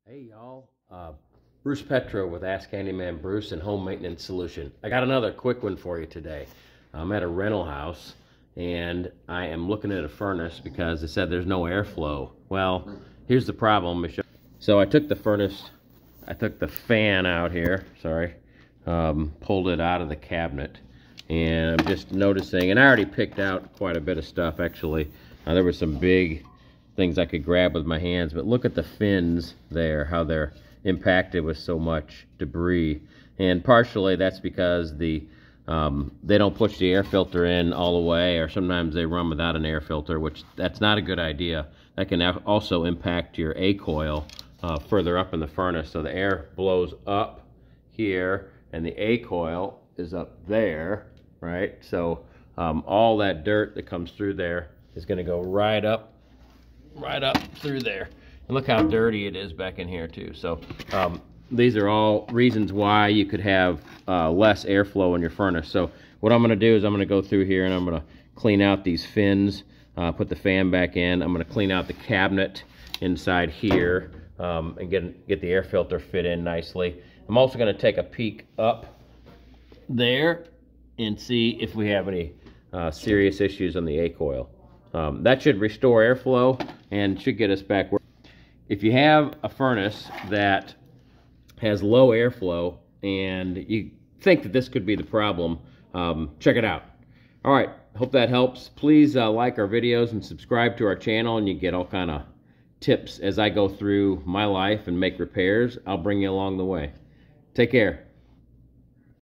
Hey y'all, Bruce Petro with Ask Handyman Bruce and Home Maintenance Solution. I got another quick one for you today. I'm at a rental house and I am looking at a furnace because it said there's no airflow. Well, here's the problem. So I took the fan out here, pulled it out of the cabinet, and I'm just noticing, and I already picked out quite a bit of stuff actually. There were some big things I could grab with my hands, but look at the fins there, how they're impacted with so much debris. And partially that's because they don't push the air filter in all the way, or sometimes they run without an air filter, which that's not a good idea. That can also impact your A coil further up in the furnace. So the air blows up here and the A coil is up there, right? So all that dirt that comes through there is going to go right up through there. And look how dirty it is back in here too. So these are all reasons why you could have less airflow in your furnace. So what I'm going to do is I'm going to go through here and I'm going to clean out these fins, put the fan back in. I'm going to clean out the cabinet inside here and get the air filter fit in nicely. I'm also going to take a peek up there and see if we have any serious issues on the A coil. That should restore airflow and should get us back. If you have a furnace that has low airflow and you think that this could be the problem, check it out. All right, hope that helps. Please like our videos and subscribe to our channel, and you get all kind of tips as I go through my life and make repairs. I'll bring you along the way. Take care.